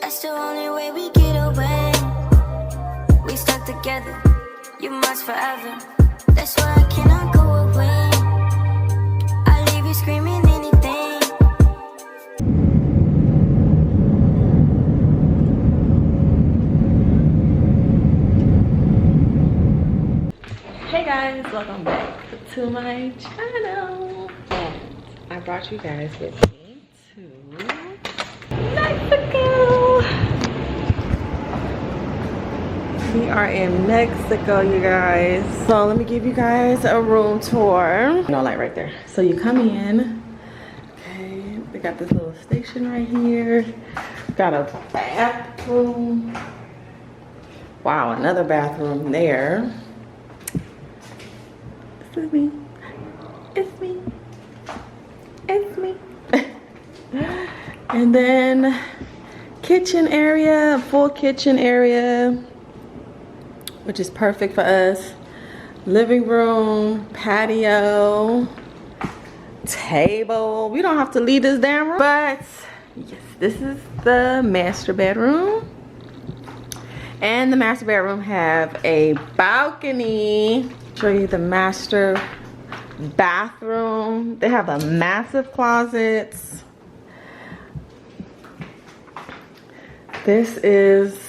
That's the only way we get away. We stuck together, you must forever. That's why I cannot go away. I leave you screaming anything. Hey guys, welcome back to my channel. And I brought you guys with me to Mexico. We are in Mexico, you guys. So let me give you guys a room tour. No light right there. So you come in. Okay, they got this little station right here. Got a bathroom. Wow, another bathroom there. It's me. It's me. It's me. And then kitchen area, full kitchen area, which is perfect for us. Living room, patio, table. We don't have to leave this damn room. But yes, this is the master bedroom. And the master bedroom have a balcony. Show you the master bathroom. They have a massive closets. This is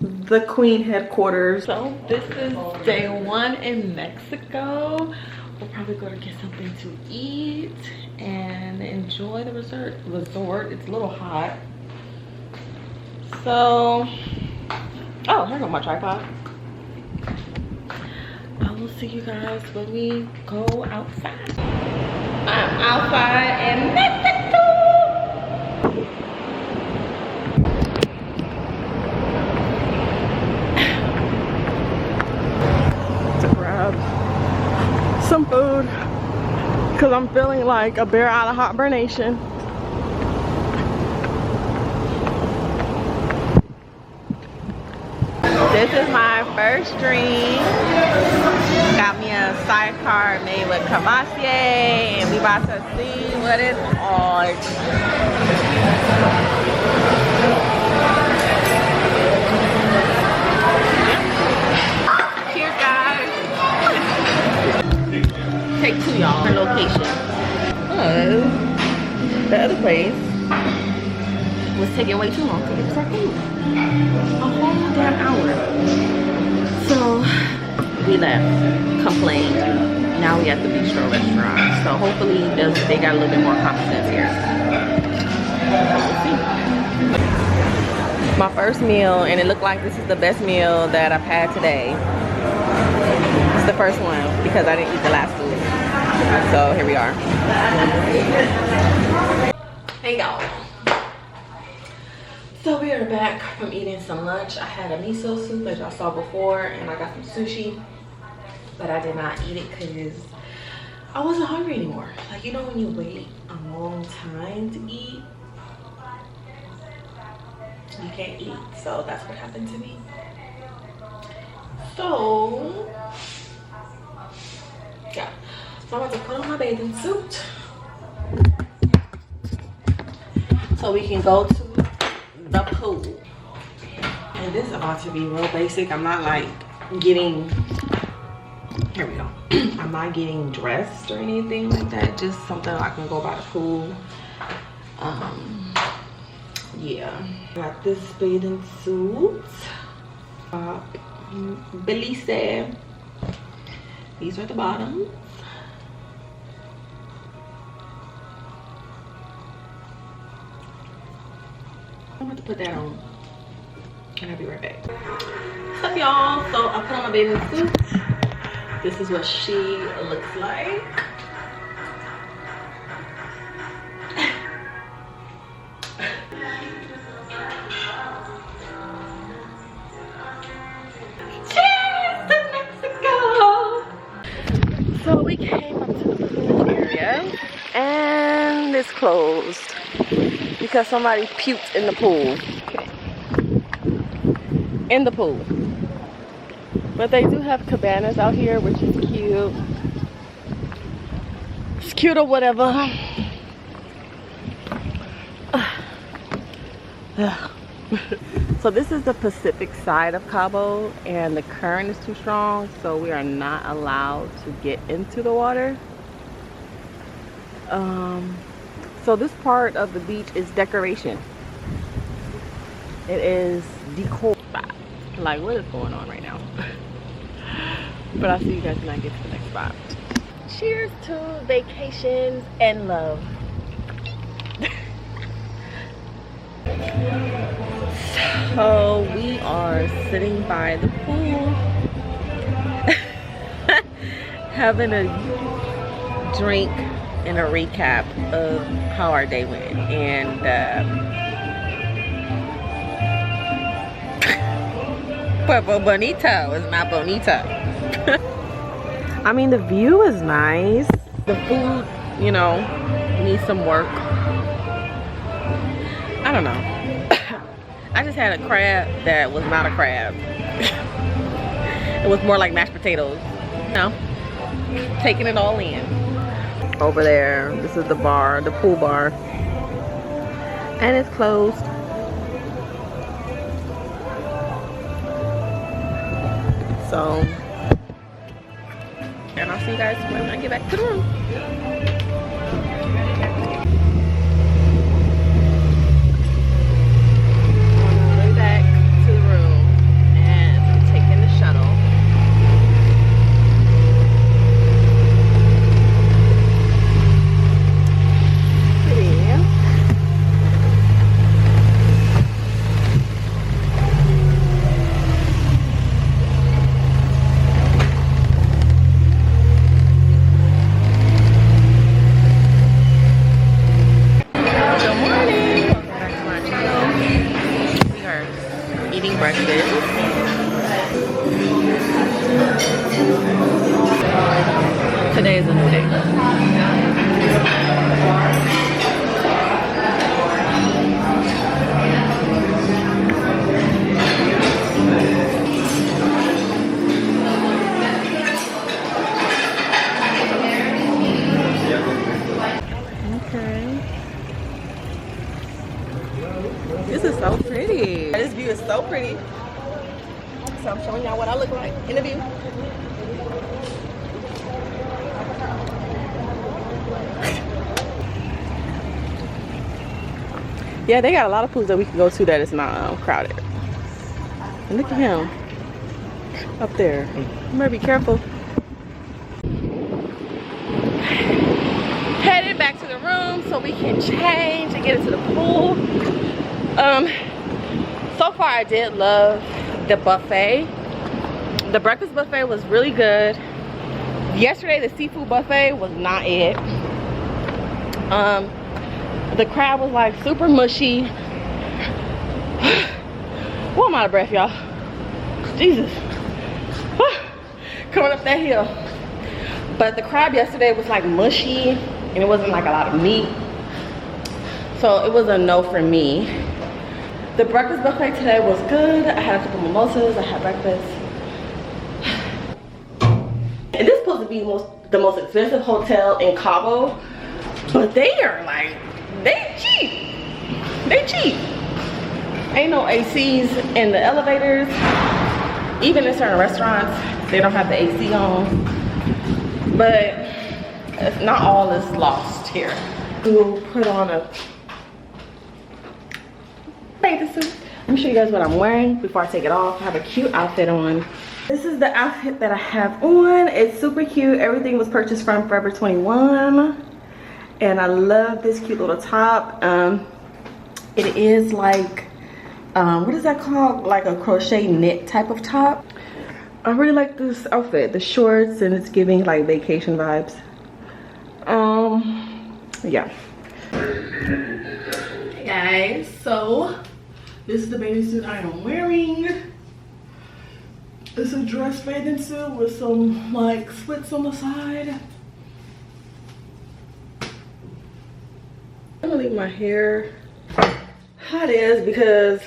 the Queen headquarters. So this is day one in Mexico. We'll probably go to get something to eat and enjoy the resort. It's a little hot. So, oh, here go my tripod. I will see you guys when we go outside. I'm outside in Mexico. To grab some food because I'm feeling like a bear out of hibernation. This is my first drink. Got me a sidecar made with Cabo, and we about to see what it's on. Cheers, guys. Take two, y'all. Our location. The other place was taking way too long to get our food. A whole damn hour. So we left, complained. Now we at the bistro restaurant. So hopefully they got a little bit more common sense here. We'll see. My first meal, and it looked like this is the best meal that I've had today. It's the first one because I didn't eat the last food. So here we are. Hey y'all. So we are back from eating some lunch. I had a miso soup as y'all saw before, and I got some sushi, but I did not eat it because I wasn't hungry anymore. Like, you know when you wait a long time to eat, you can't eat. So that's what happened to me. So yeah, so I'm about to put on my bathing suit so we can go to the pool. And this is about to be real basic. I'm not like getting, here we go. I'm not getting dressed or anything like that. Just something I can go by the pool. Yeah. Got this bathing suit. Belize. These are the bottoms. I'm going to put that on and I'll be right back. What's up, y'all? So I put on my bathing suit. This is what she looks like. Cheers to Mexico! So we came up to the pool area and it's closed because somebody puked in the pool. In the pool. But they do have cabanas out here, which is cute. It's cute or whatever. So this is the Pacific side of Cabo, and the current is too strong, so we are not allowed to get into the water. So this part of the beach is decoration. It is decor. Like, what is going on right now? But I'll see you guys when I get to the next spot. Cheers to vacations and love. So we are sitting by the pool having a drink and a recap of how our day went. And Puerto Bonito is not bonito. I mean, the view is nice. The food, you know, needs some work. I don't know. I just had a crab that was not a crab. It was more like mashed potatoes. You know, taking it all in. Over there, this is the bar, the pool bar. And it's closed. So, and I'll see you guys when I get back to the room. Today is a new day. Okay. This is so pretty. This view is so pretty. So I'm showing y'all what I look like in the view. Yeah, they got a lot of pools that we can go to that is not crowded. And look at him up there. You better be careful. Headed back to the room so we can change and get into the pool. So far I did love the buffet. The breakfast buffet was really good. Yesterday the seafood buffet was not it. The crab was like super mushy. Well, I'm out of breath, y'all. Jesus. Coming up that hill. But the crab yesterday was like mushy and it wasn't like a lot of meat. So it was a no for me. The breakfast buffet today was good. I had a couple mimosas, I had breakfast. And this is supposed to be the most expensive hotel in Cabo. But they are like, they cheap. They cheap. Ain't no ACs in the elevators. Even in certain restaurants, they don't have the AC on. But not all is lost here. We'll put on a bathing suit. Let me show you guys what I'm wearing before I take it off. I have a cute outfit on. This is the outfit that I have on. It's super cute. Everything was purchased from Forever 21. And I love this cute little top. It is like, what is that called? Like a crochet knit type of top. I really like this outfit. The shorts, and it's giving like vacation vibes. Yeah. Hey guys, so this is the bathing suit I am wearing. It's a dress bathing suit with some like slits on the side. I'm gonna leave my hair how it is because,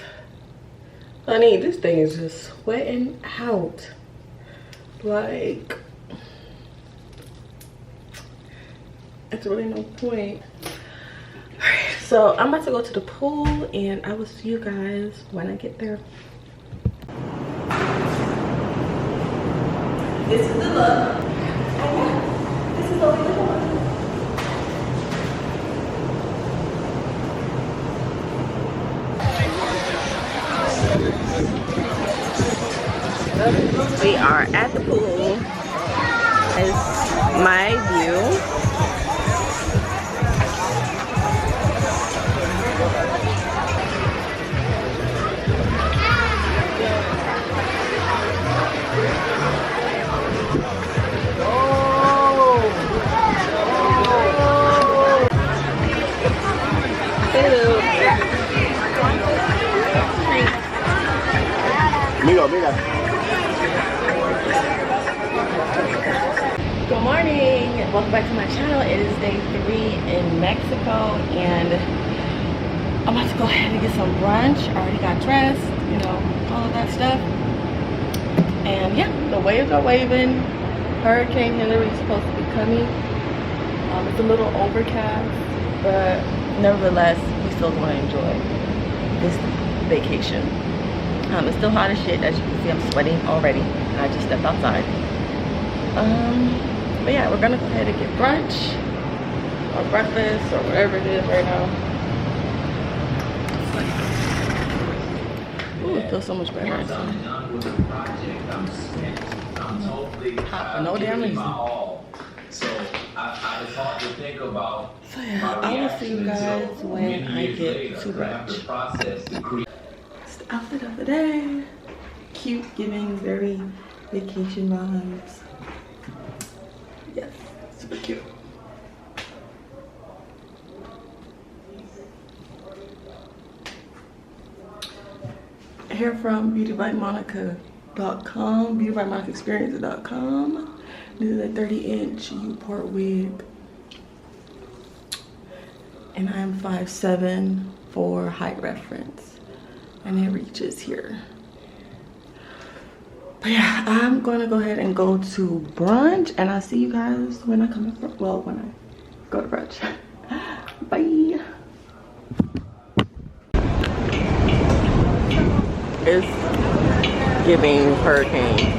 honey, this thing is just sweating out. Like, it's really no point. Alright, So I'm about to go to the pool and I will see you guys when I get there. This is the look. Oh yeah, this is what we look like. We are at the pool. It's my view. Mira. Good morning, welcome back to my channel. It is day 3 in Mexico and I'm about to go ahead and get some brunch. I already got dressed, you know, all of that stuff. And yeah, the waves are waving. Hurricane Hilary is supposed to be coming. It's a little overcast, but nevertheless, we still want to enjoy this vacation. It's still hot as shit. As you can see, I'm sweating already. I just stepped outside. But yeah, we're gonna go ahead and get brunch or breakfast or whatever it is right now. Ooh, it feels so much better inside. Hot for no damn reason. So it's hard to think about. So yeah, I will see you guys when I get to brunch. It's the outfit of the day. Cute, giving very vacation vibes. Yes, super cute. Hair from beautybymonica.com, beautybymonica.experience.com. This is a 30-inch U-port wig. And I'm 5'7" for height reference. And it reaches here. But yeah, I'm gonna go ahead and go to brunch and I'll see you guys when I come back. Well, when I go to brunch. Bye. It's giving hurricane.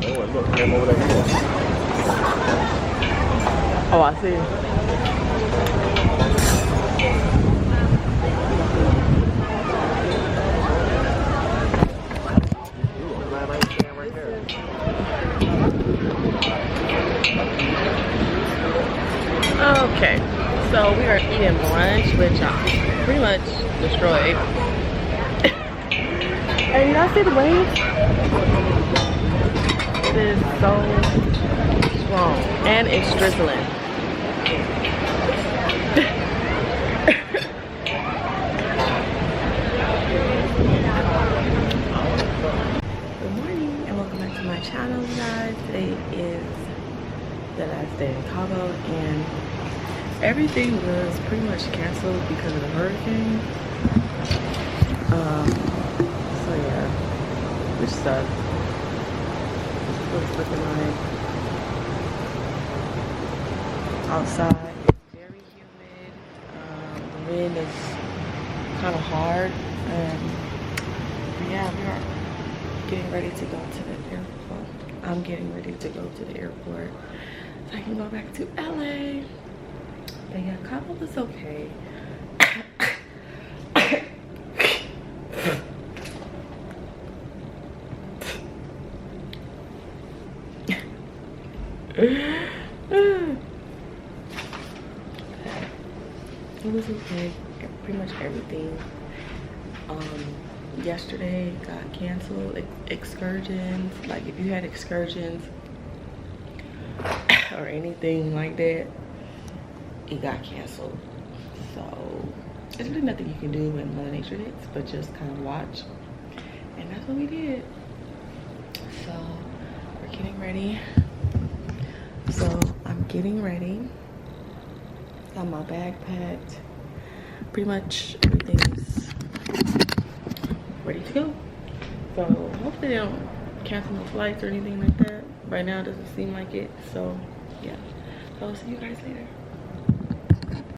Oh, look, came over there. Oh, I see. Okay, so we are eating brunch, which I pretty much destroyed. And y'all see the waves? It is so strong, and it's drizzling. Good morning, and welcome back to my channel, you guys. Today is the last day in Cabo, and everything was pretty much canceled because of the hurricane. So yeah, which sucks. That's what it's looking like. Outside, it's very humid. The wind is kind of hard, and yeah, we are getting ready to go to the airport. I'm getting ready to go to the airport so I can go back to LA. But yeah, Cabo was okay. It was okay. Pretty much everything. Yesterday got canceled. Excursions, like if you had excursions or anything like that, it got canceled. So there's really nothing you can do when Mother Nature hits but just kind of watch, and that's what we did. So we're getting ready. So I'm getting ready. Got my bag packed. Pretty much everything is ready to go. So hopefully they don't cancel no flights or anything like that. Right now it doesn't seem like it. So yeah. So I'll see you guys later.